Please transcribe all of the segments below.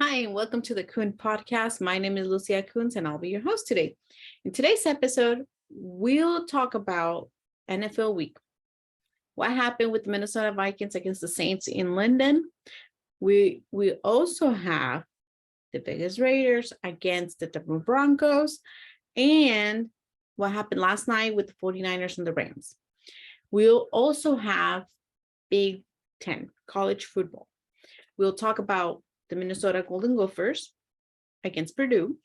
Hi, and welcome to the Koonze podcast. My name is Lucia Koonze, and I'll be your host today. In today's episode, we'll talk about NFL week. What happened with the Minnesota Vikings against the Saints in London? We also have the Vegas Raiders against the Denver Broncos, and what happened last night with the 49ers and the Rams. We'll also have Big Ten college football. We'll talk about the Minnesota Golden Gophers against Purdue.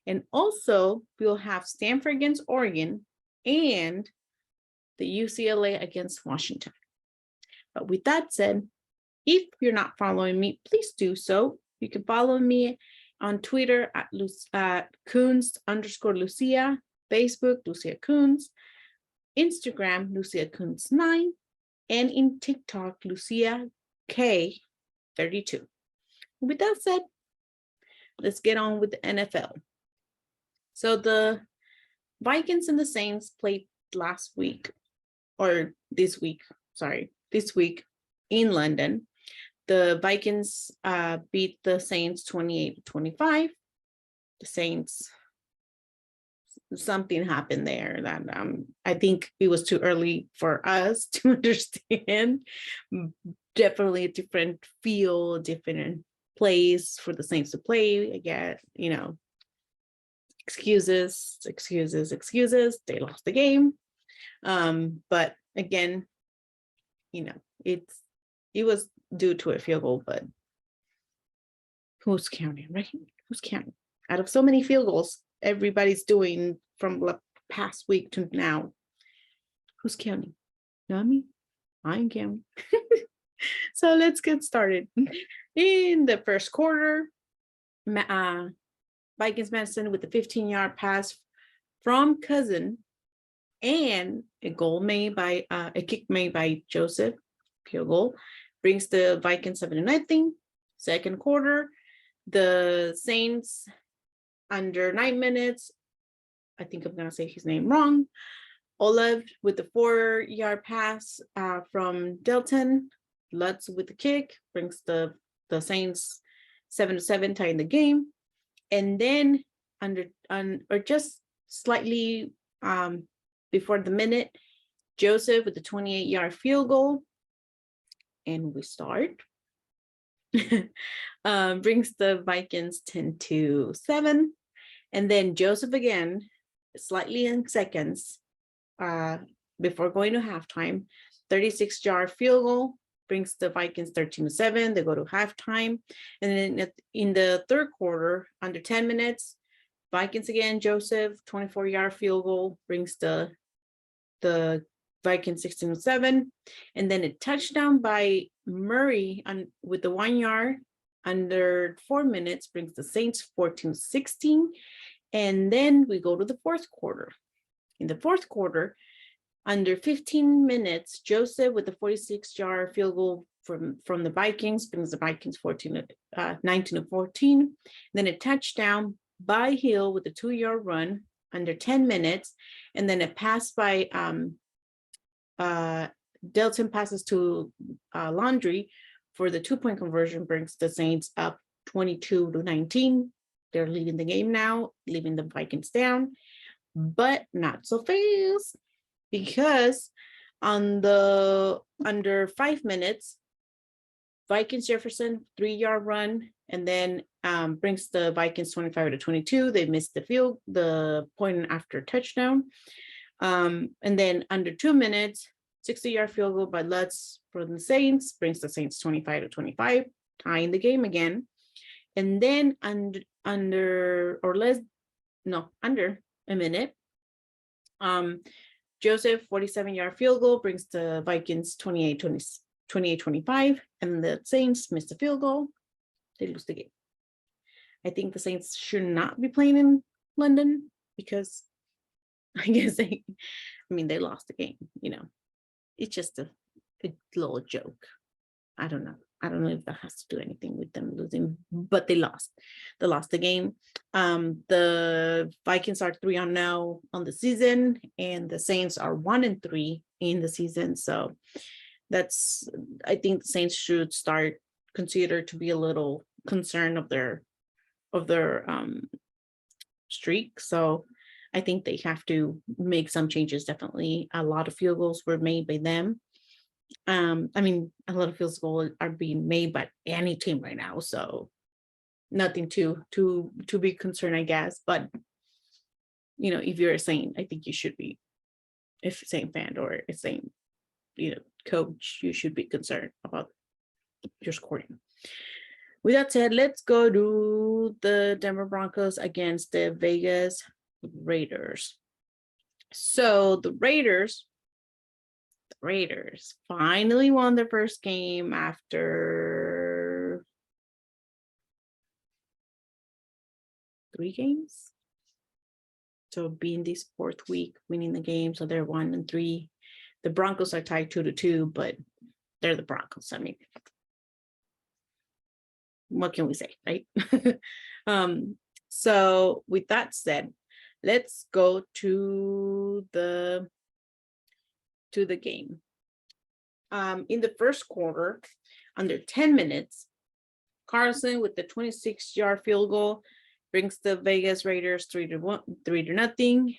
And also we'll have Stanford against Oregon and the UCLA against Washington. But with that said, if you're not following me, please do so. You can follow me on Twitter at Koonze_Lucia, Facebook, Lucia Koonze, Instagram, Lucia Koonze9, and in TikTok, Lucia K32. With that said, let's get on with the NFL. So the Vikings and the Saints played this week in London. The Vikings beat the Saints 28-25. The Saints, something happened there that I think it was too early for us to understand. Definitely a different feel, different place for the Saints to play. Again, excuses. They lost the game. But again, it was due to a field goal, but who's counting, right? Who's counting? Out of so many field goals everybody's doing from the past week to now, who's counting? You know what I mean? I ain't counting. So let's get started. In the first quarter, Vikings Madison with a 15-yard pass from Koonze and a kick made by Joseph, field goal, brings the Vikings 7-0. Second quarter, the Saints under 9 minutes. I think I'm gonna say his name wrong. Olive with the 4-yard pass from Delton. Lutz with the kick brings the Saints 7-7, tying the game. And then just slightly before the minute, Joseph with the 28-yard field goal, and we start. Brings the Vikings 10-7. And then Joseph again, slightly in seconds before going to halftime, 36-yard field goal, brings the Vikings 13-7. They go to halftime. And then in the third quarter, under 10 minutes, Vikings again, Joseph, 24-yard field goal, brings the Vikings 16-7. And then a touchdown by Murray with the 1 yard under 4 minutes, brings the Saints 14-16. And then we go to the fourth quarter. In the fourth quarter, under 15 minutes, Joseph with the 46-yard field goal from the Vikings brings the Vikings 19-14. Then a touchdown by Hill with a 2-yard run under 10 minutes, and then a pass by Delton passes to Laundry for the 2-point conversion, brings the Saints up 22-19. They're leading the game now, leaving the Vikings down, but not so fast. Because on the under 5 minutes, Vikings Jefferson 3-yard run, and then brings the Vikings 25-22. They missed the point after touchdown. And then under 2 minutes, 60-yard field goal by Lutz for the Saints, brings the Saints 25-25, tying the game again. And then under a minute, Joseph 47-yard field goal brings the Vikings 28-25, and the Saints missed the field goal. They lose the game. I think the Saints should not be playing in London because I guess they lost the game. It's just a little joke. I don't know if that has to do anything with them losing, but they lost. They lost the game. The Vikings are 3-0 on the season, and the Saints are 1-3 in the season. So I think the Saints should consider to be a little concern of their streak. So I think they have to make some changes. Definitely a lot of field goals were made by them. I mean, a lot of field goals are being made by any team right now, so nothing to be concerned, I guess. But if you're a Saint, I think you should be, if Saint fan or a Saint, coach, you should be concerned about your scoring. With that said, let's go to the Denver Broncos against the Vegas Raiders. So the Raiders finally won their first game after 3 games. So being this 4th week, winning the game, so they're 1-3. The Broncos are tied 2-2, but they're the Broncos. I mean, what can we say, right? So with that said, let's go to the game. In the first quarter, under 10 minutes, Carlson with the 26-yard field goal brings the Vegas Raiders 3-0.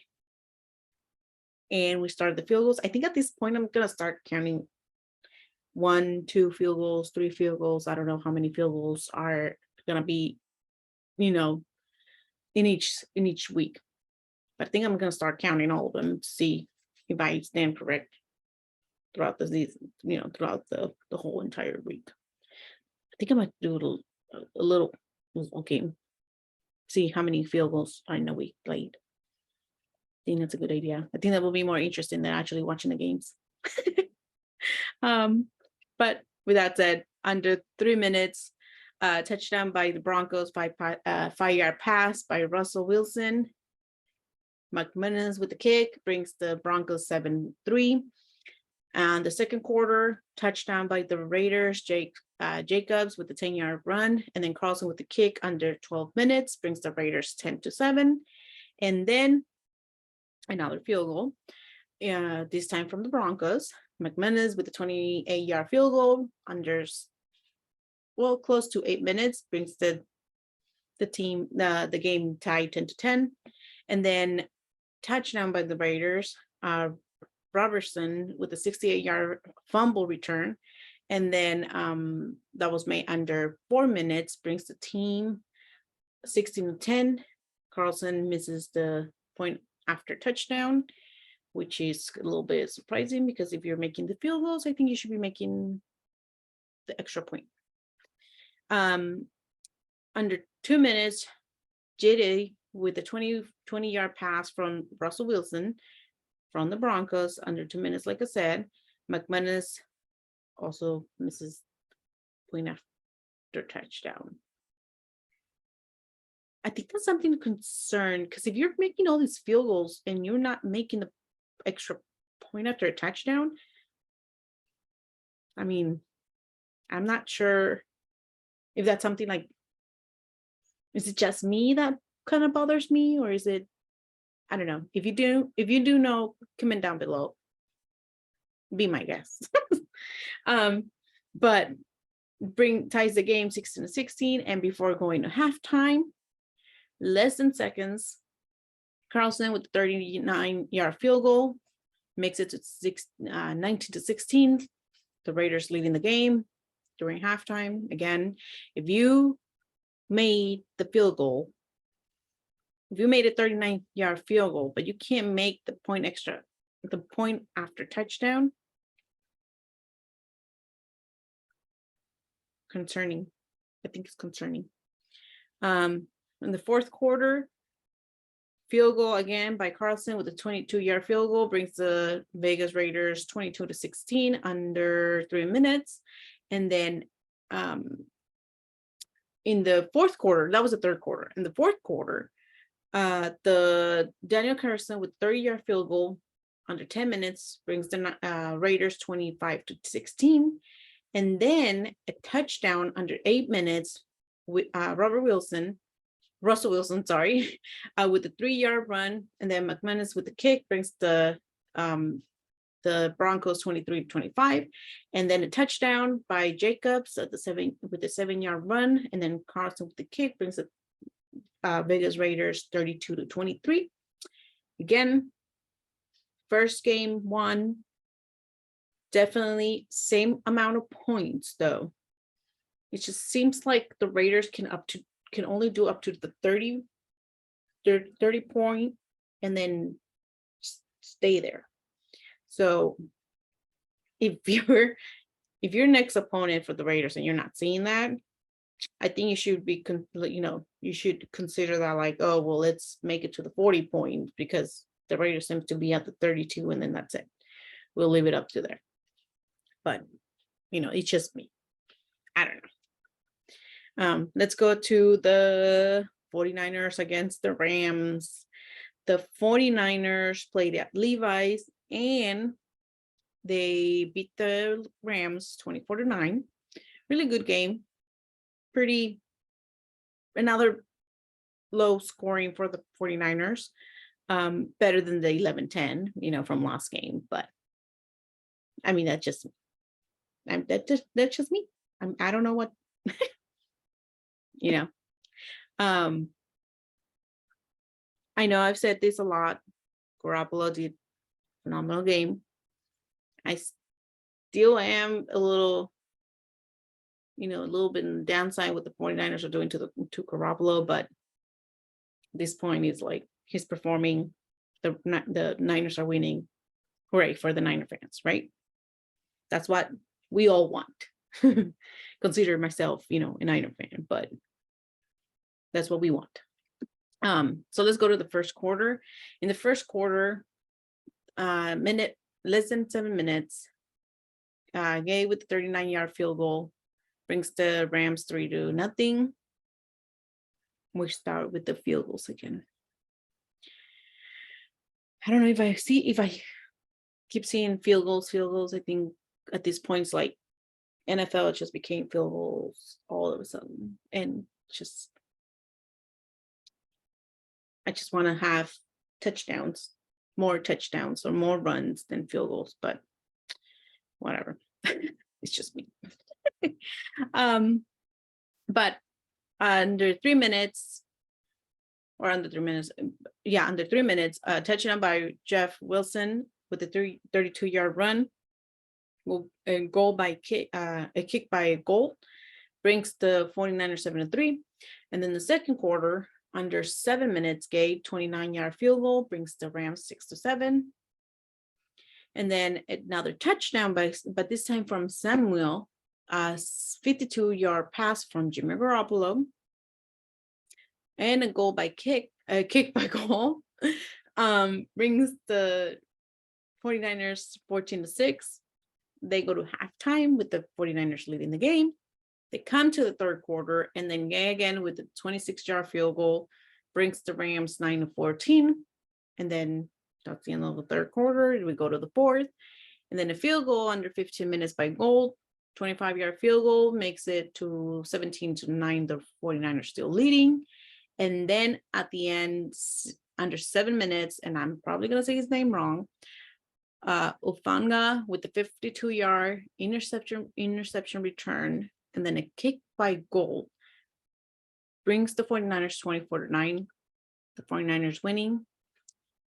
And we started the field goals. I think at this point, I'm going to start counting 1, 2 field goals, 3 field goals. I don't know how many field goals are going to be, in each week. But I think I'm going to start counting all of them to see if I stand correct throughout the season, throughout the whole entire week. I think I might do a little game, see how many field goals I know we played. I think that's a good idea. I think that will be more interesting than actually watching the games. But with that said, under 3 minutes, touchdown by the Broncos, 5-yard pass by Russell Wilson. McManus with the kick brings the Broncos 7-3. And the second quarter, touchdown by the Raiders, Jacobs with the 10-yard run, and then Carlson with the kick under 12 minutes brings the Raiders 10-7. And then another field goal, this time from the Broncos. McManus with the 28-yard field goal under, close to 8 minutes brings the game tied 10-10. And then touchdown by the Raiders, Robertson with a 68-yard fumble return. And then that was made under 4 minutes, brings the team 16-10. Carlson misses the point after touchdown, which is a little bit surprising because if you're making the field goals, I think you should be making the extra point. Under 2 minutes, JD with a 20-yard pass from Russell Wilson from the Broncos under 2 minutes, like I said. McManus also misses point after touchdown. I think that's something to concern, because if you're making all these field goals and you're not making the extra point after a touchdown, I mean, I'm not sure if that's something like, is it just me that kind of bothers me, or is it, I don't know. If you do know, comment down below. Be my guest. But ties the game 16-16, and before going to halftime, less than seconds, Carlson with the 39-yard field goal makes it to 19-16. The Raiders leading the game during halftime. Again, if you made the field goal, if you made a 39-yard field goal, but you can't make the point after touchdown, concerning. I think it's concerning. In the fourth quarter, field goal again by Carlson with a 22-yard field goal brings the Vegas Raiders 22-16 under 3 minutes. And then in the fourth quarter, that was the third quarter. In the fourth quarter, the Daniel Carlson with 30-yard field goal under 10 minutes brings the Raiders 25-16. And then a touchdown under 8 minutes with Russell Wilson, with a 3-yard run, and then McManus with the kick brings the the Broncos 23-25, and then a touchdown by Jacobs at the 7-yard run, and then Carson with the kick brings the Vegas Raiders 32-23. Again, first game won. Definitely same amount of points though. It just seems like the Raiders can only do up to the 30 point and then stay there. So if your next opponent for the Raiders and you're not seeing that, I think you should be, you should consider that like, oh, well, let's make it to the 40 points because the Raiders seems to be at the 32 and then that's it. We'll leave it up to there. But, it's just me. I don't know. Let's go to the 49ers against the Rams. The 49ers played at Levi's and they beat the Rams 24-9. Really good game. Another low scoring for the 49ers. Better than the 11-10, from last game. But I mean, that's just me. I don't know what, I know I've said this a lot. Garoppolo did a phenomenal game. I still am a little bit in the downside what the 49ers are doing to Garoppolo, but this point is like he's performing. The Niners are winning. Hooray for the Niner fans, right? That's what we all want. Consider myself, a Niner fan, but that's what we want. So let's go to the first quarter. In the first quarter, less than 7 minutes, Gay with the 39-yard field goal brings the Rams 3-0. We start with the field goals again. I don't know if I keep seeing field goals. I think at this point, it's like NFL just became field goals all of a sudden. And I just want to have more touchdowns or more runs than field goals, but whatever. It's just me. But under 3 minutes, touchdown by Jeff Wilson with a 32-yard run. A kick by goal brings the 49ers 7-3. And then the second quarter, under 7 minutes, Gabe 29-yard field goal brings the Rams 6-7. And then another touchdown but this time from Samuel, 52-yard pass from Jimmy Garoppolo, and a kick by goal, brings the 49ers 14-6. They go to halftime with the 49ers leading the game. They come to the third quarter, and then Gay again with the 26-yard field goal brings the Rams 9-14. And then that's the end of the third quarter. We go to the fourth, and then a field goal under 15 minutes by Gold, 25-yard field goal makes it to 17-9. The 49ers still leading. And then at the end, under 7 minutes, and I'm probably going to say his name wrong, Ufanga with the 52-yard interception return, and then a kick by Gold brings the 49ers 24-9. The 49ers winning.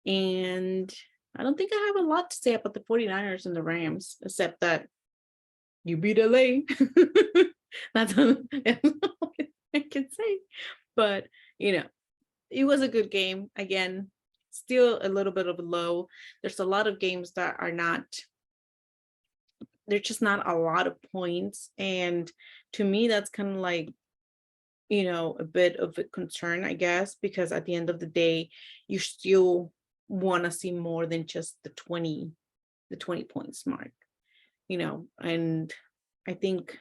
And I don't think I have a lot to say about the 49ers and the Rams, except that you beat LA. That's all I can say. But, it was a good game. Again, still a little bit of a low. There's a lot of games that are not, they're just not a lot of points. And to me, that's kind of like, a bit of a concern, I guess, because at the end of the day, you still want to see more than just the 20 points mark, and I think,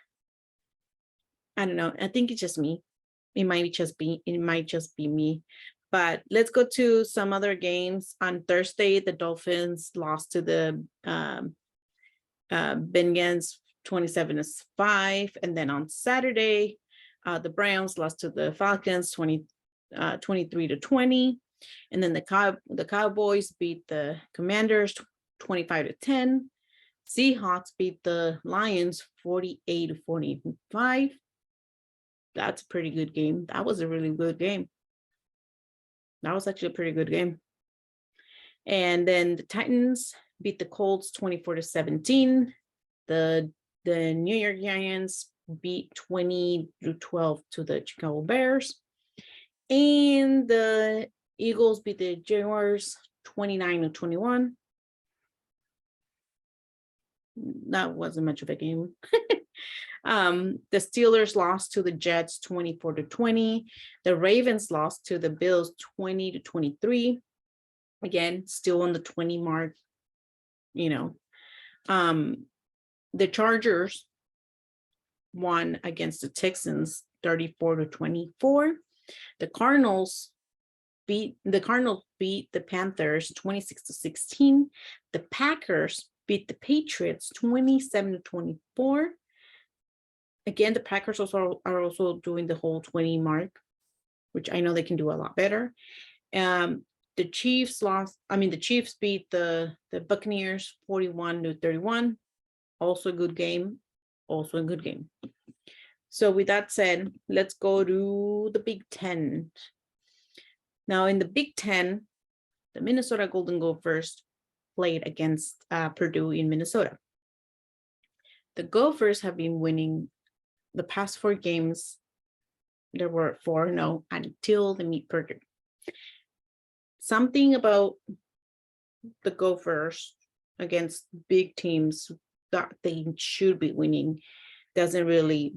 I don't know, I think it's just me. It might just be me. But let's go to some other games. On Thursday, the Dolphins lost to the Bengals 27-5. And then on Saturday, the Browns lost to the Falcons 23-20. And then the Cowboys beat the Commanders 25-10. Seahawks beat the Lions 48-45. That's a pretty good game. That was a really good game. That was actually a pretty good game. And then the Titans beat the Colts 24-17. The New York Giants beat 20-12 to the Chicago Bears. And the Eagles beat the Jaguars 29-21. That wasn't much of a game. The Steelers lost to the Jets 24-20. The Ravens lost to the Bills 20-23. Again, still on the 20 mark, you know. The Chargers won against the Texans 34-24. The Cardinals beat the Panthers 26-16. The Packers beat the Patriots 27-24. Again, the Packers are also doing the whole 20 mark, which I know they can do a lot better. The Chiefs beat the Buccaneers 41-31. Also a good game. So with that said, let's go to the Big Ten. Now in the Big Ten, the Minnesota Golden Gophers played against Purdue in Minnesota. The Gophers have been winning the past 4 games. There were 4-0 until they meet Purdue. Something about the Gophers against big teams that they should be winning doesn't really,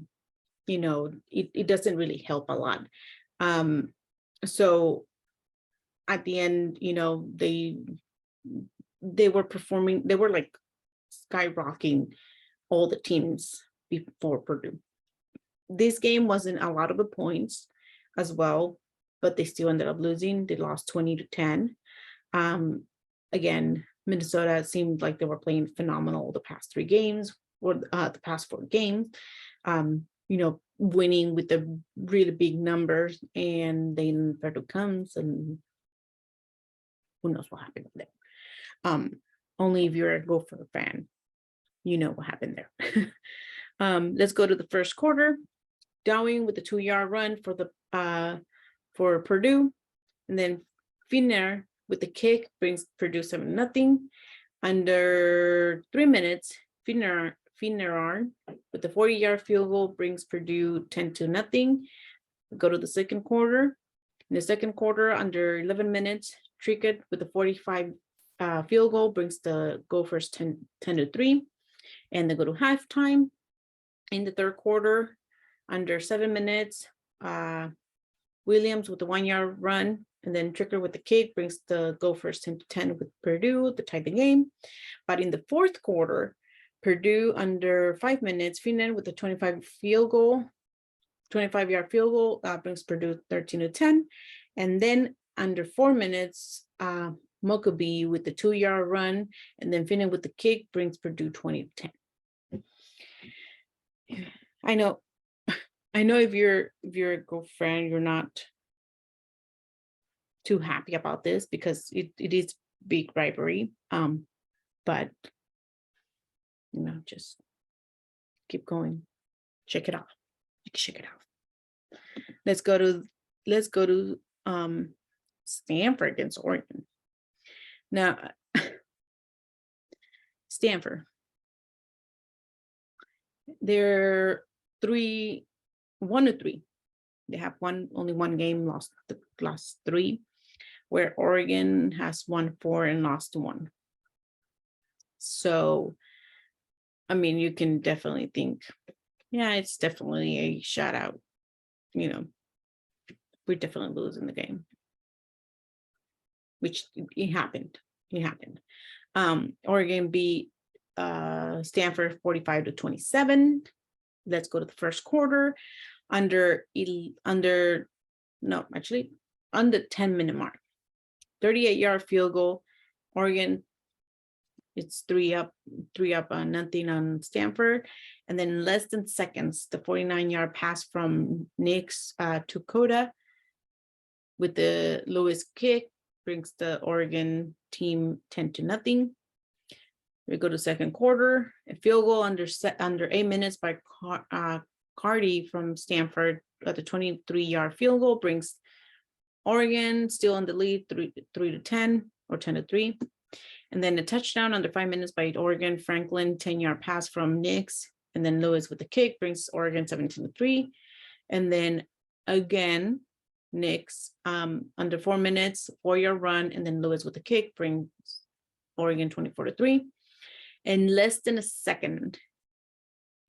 it doesn't really help a lot. So at the end, they were performing, they were like skyrocketing all the teams before Purdue. This game wasn't a lot of the points as well, but they still ended up losing. They lost 20-10. Again, Minnesota seemed like they were playing phenomenal the past 3 games or the past 4 games, winning with the really big numbers, and then Purdue comes and who knows what happened there. Only if you're a Gopher fan, you know what happened there. Let's go to the first quarter. Dowling with a 2-yard run for Purdue, and then Finner with the kick brings Purdue 7-0. Under 3 minutes, Finner with the 40-yard field goal brings Purdue 10-0. Go to the second quarter. In the second quarter, under 11 minutes, Trickett with the 45 field goal brings the Gophers 10-3, and they go to halftime. In the third quarter, under 7 minutes, Williams with the 1-yard run, and then Trickett with the kick brings the Gophers 10-10 with Purdue to tie the game. But in the fourth quarter, Purdue under 5 minutes, Finnan with the 25-yard field goal brings Purdue 13-10. And then under 4 minutes, Mokaby with the 2-yard run, and then Finnan with the kick brings Purdue 20-10. I know if you're a girlfriend, you're not too happy about this because it is big rivalry. But just keep going. Check it out. Let's go to Stanford against Oregon. Now, Stanford, they're 1-3. They have only one game, lost the last 3, where Oregon has won 4 and lost 1. So, you can definitely think, yeah, it's definitely a shout out. We're definitely losing the game, which it happened. Oregon beat Stanford 45-27. Let's go to the first quarter. Under 10-minute mark, 38-yard field goal. Oregon, it's 3-0 on Stanford. And then in less than seconds, the 49-yard pass from Nick to Coda with the Lewis kick brings the Oregon team 10-0. We go to second quarter, a field goal under 8 minutes by Cardi from Stanford at the 23-yard field goal brings Oregon still in the lead, 3-10 or 10-3. And then a touchdown under 5 minutes by Oregon. Franklin, 10-yard pass from Nix. And then Lewis with the kick brings Oregon 17-3. And then again, Nix under 4 minutes, 4-yard run. And then Lewis with the kick brings Oregon 24-3. In less than a second,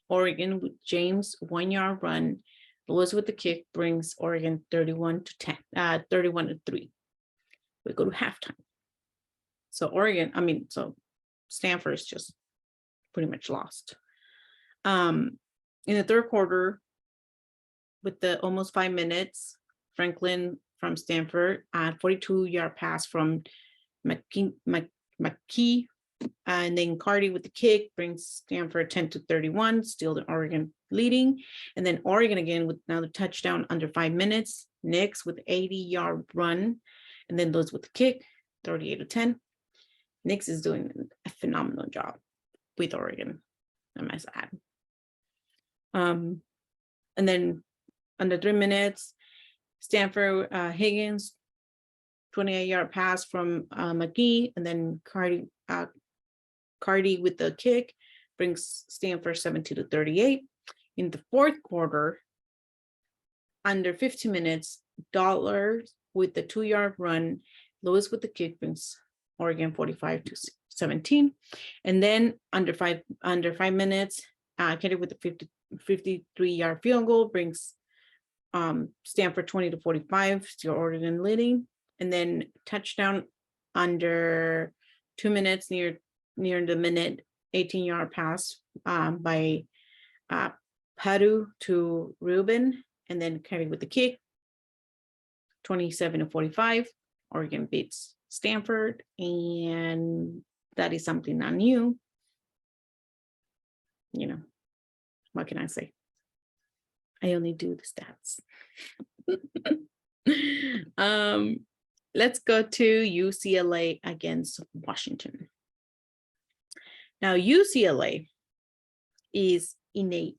Oregon with James 1-yard run. Lewis with the kick brings Oregon 31-3. We go to halftime. So Stanford is just pretty much lost. In the third quarter, with the almost 5 minutes, Franklin from Stanford, 42-yard pass from McKee, and then Cardi with the kick brings Stanford 10-31, still the Oregon leading. And then Oregon again with another touchdown under 5 minutes. Nix with 80-yard run, and then those with the kick, 38-10. Nix is doing a phenomenal job with Oregon, I must add. And then under 3 minutes, Stanford Higgins, 28-yard pass from McGee, and then Cardi with the kick brings Stanford 17-38. In the fourth quarter, under 15 minutes, Dollars with the 2-yard run, Lewis with the kick brings Oregon 45-17. And then under five minutes, Kennedy with the 53-yard field goal brings Stanford 20-45, still Oregon leading. And then touchdown under 2 minutes, near the minute, 18-yard pass by Padu to Rubin, and then Kennedy with the kick, 27-45. Oregon beats Stanford, and that is something not new. You know, what can I say? I only do the stats. Let's go to UCLA against Washington. Now, UCLA is in a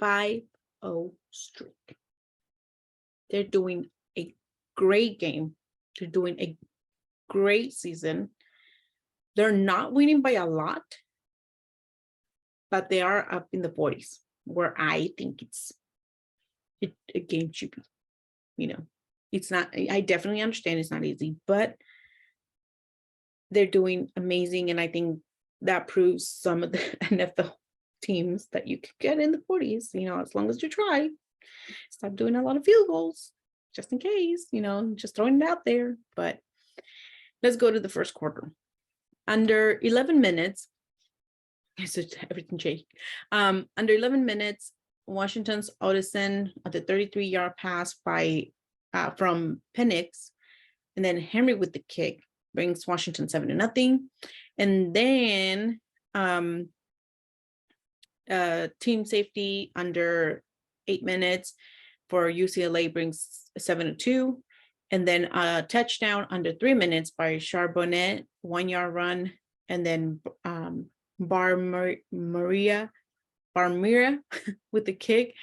5-0 streak. They're doing a great game. They're doing a great season. They're not winning by a lot, but they are up in the 40s, where I think a game should be. You know, it's not, I definitely understand it's not easy, but they're doing amazing. And I think that proves some of the NFL teams that you could get in the 40s, you know, as long as you try. Stop doing a lot of field goals, just in case, you know, just throwing it out there. But let's go to the first quarter. Under 11 minutes, everything changed. Under 11 minutes, Washington's Odison at the 33-yard pass from Penix, and then Henry with the kick brings Washington 7-0. And then team safety under 8 minutes for UCLA brings 7-2. And then a touchdown under 3 minutes by Charbonnet, 1-yard run. And then Barmira with the kick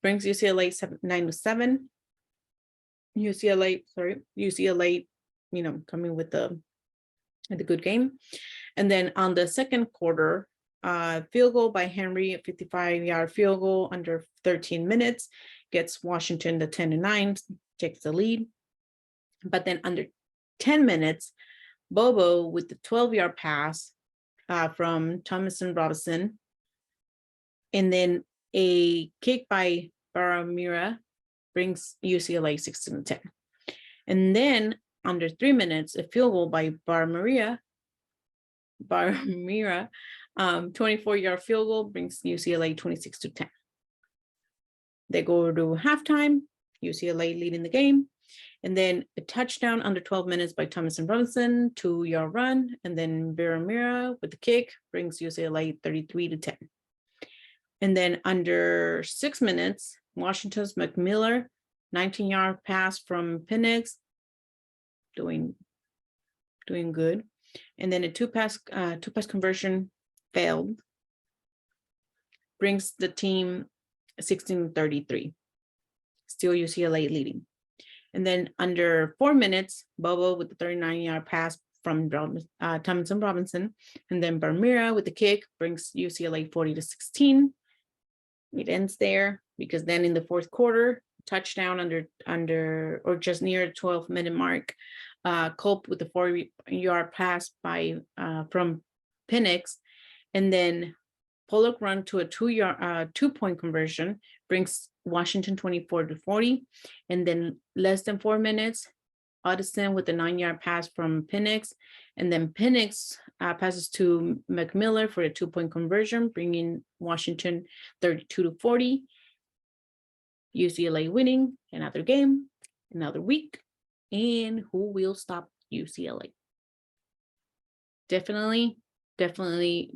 brings UCLA 9-7. UCLA, you know, coming with the good game. And then on the second quarter, field goal by Henry, a 55-yard field goal under 13 minutes, gets Washington to 10-9, takes the lead. But then under 10 minutes, Bobo with the 12-yard pass from Thomas and Robinson, and then a kick by Barmira brings UCLA 16-10. And then under 3 minutes, a field goal by Barmira, 24-yard field goal brings UCLA 26-10. They go to halftime, UCLA leading the game. And then a touchdown under 12 minutes by Thomas and Robinson, 2-yard run. And then Barmira with the kick brings UCLA 33-10. And then under 6 minutes, Washington's McMillan, 19-yard pass from Penix, doing good. and then a two-pass conversion failed, brings the team 16-33. Still UCLA leading. And then under 4 minutes, Bobo with the 39-yard pass from Tomlinson Robinson, and then Barmira with the kick brings UCLA 40-16. It ends there because then in the fourth quarter, touchdown under or just near the 12-minute mark, Culp with the 4-yard pass from Penix, and then Pollock run to a 2-point conversion brings Washington 24-40, and then less than 4 minutes, Addison with the 9-yard pass from Penix, and then Penix passes to McMillan for a 2-point conversion, bringing Washington 32-40. UCLA winning another game, another week, and who will stop UCLA? Definitely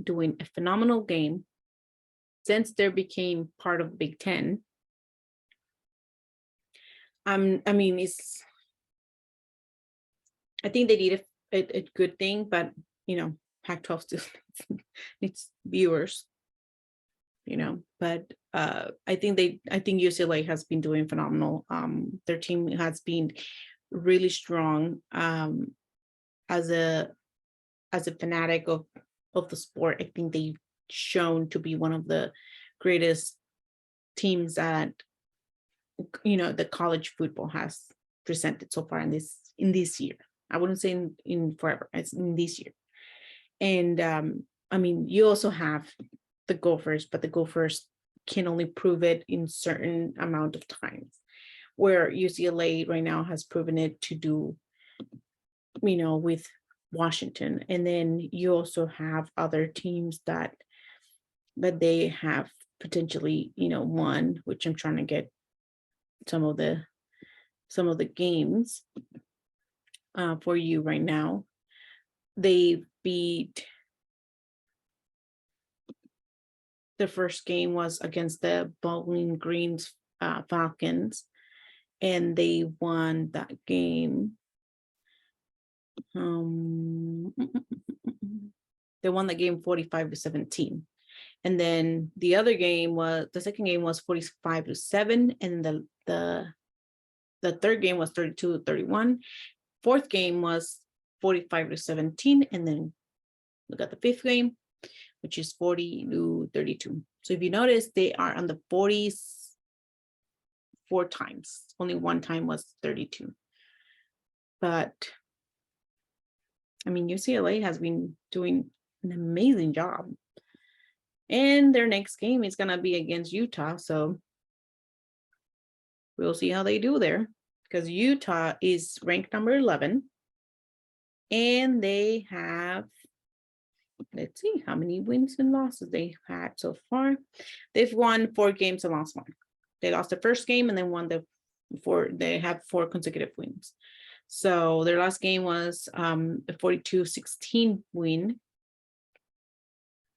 doing a phenomenal game since they became part of Big Ten. I think they did a good thing, but Pac-12 still needs viewers, but I think UCLA has been doing phenomenal. Their team has been really strong. As a fanatic of the sport, I think they've shown to be one of the greatest teams that the college football has presented so far in this year. I wouldn't say in forever, it's in this year. And you also have the Gophers, but the Gophers can only prove it in certain amount of times, where UCLA right now has proven it to do, with Washington. And then you also have other teams that they have potentially, won, which I'm trying to get some of the games for you right now. They beat, the first game was against the Bowling Green Falcons, and they won that game. They won the game 45-17. And then the second game was 45-7, and the third game was 32-31. Fourth game was 45-17, and then we got the fifth game, which is 40-32. So if you notice, they are on the 40s 4 times. Only one time was 32. But UCLA has been doing an amazing job. And their next game is going to be against Utah. So we'll see how they do there, because Utah is ranked number 11. And they have, let's see how many wins and losses they had so far. They've won 4 games and lost 1. They lost the first game and then won they have 4 consecutive wins. So their last game was a 42-16 win,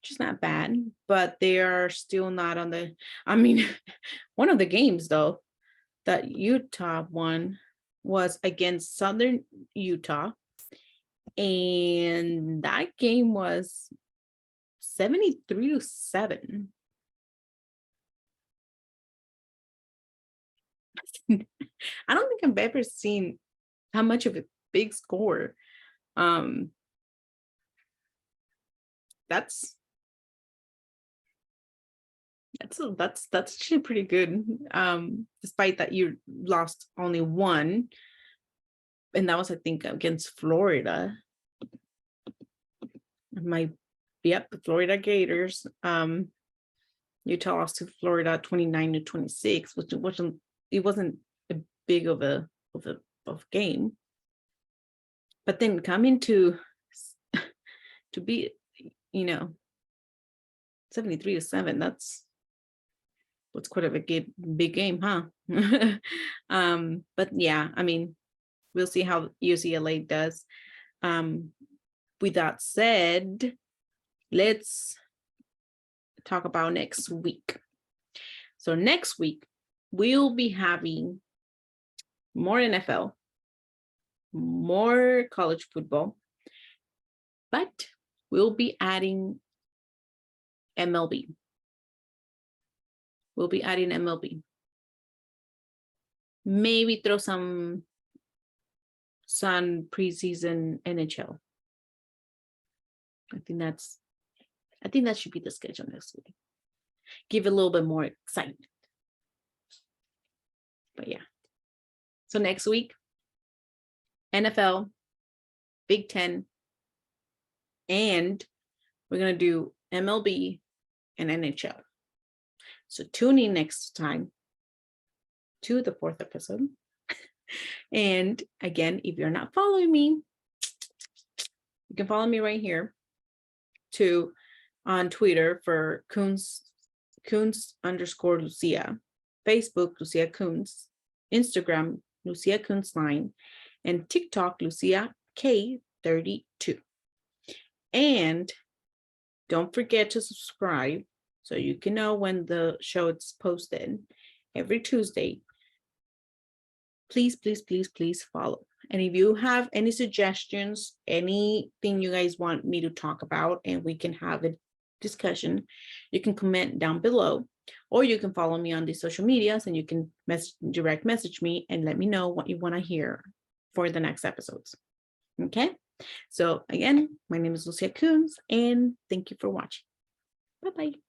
which is not bad, but they are still not on the, one of the games though that Utah won was against Southern Utah, and that game was 73-7. I don't think I've ever seen how much of a big score. That's actually pretty good. Despite that you lost only 1, and that was, I think, against Florida. The Florida Gators. Utah lost to Florida 29-26, which wasn't a big of a game. But then coming to be 73-7, that's quite of a big game, huh? But yeah, we'll see how UCLA does. With that said, let's talk about next week. So next week, we'll be having more NFL, more college football, but we'll be adding MLB. We'll be adding MLB. Maybe throw some preseason NHL. I think that should be the schedule next week. Give it a little bit more excitement. But yeah. So next week, NFL, Big Ten, and we're going to do MLB and NHL. So tune in next time to the 4th episode. And again, if you're not following me, you can follow me right here on Twitter for Koonze _Lucia, Facebook, Lucia Koonze, Instagram, Lucia Koonze 9, and TikTok, Lucia K32. And don't forget to subscribe so you can know when the show is posted every Tuesday. Please, please, please, please follow. And if you have any suggestions, anything you guys want me to talk about, and we can have a discussion, you can comment down below, or you can follow me on the social medias and you can direct message me and let me know what you want to hear for the next episodes. Okay. So again, my name is Lucia Koonze, and thank you for watching. Bye-bye.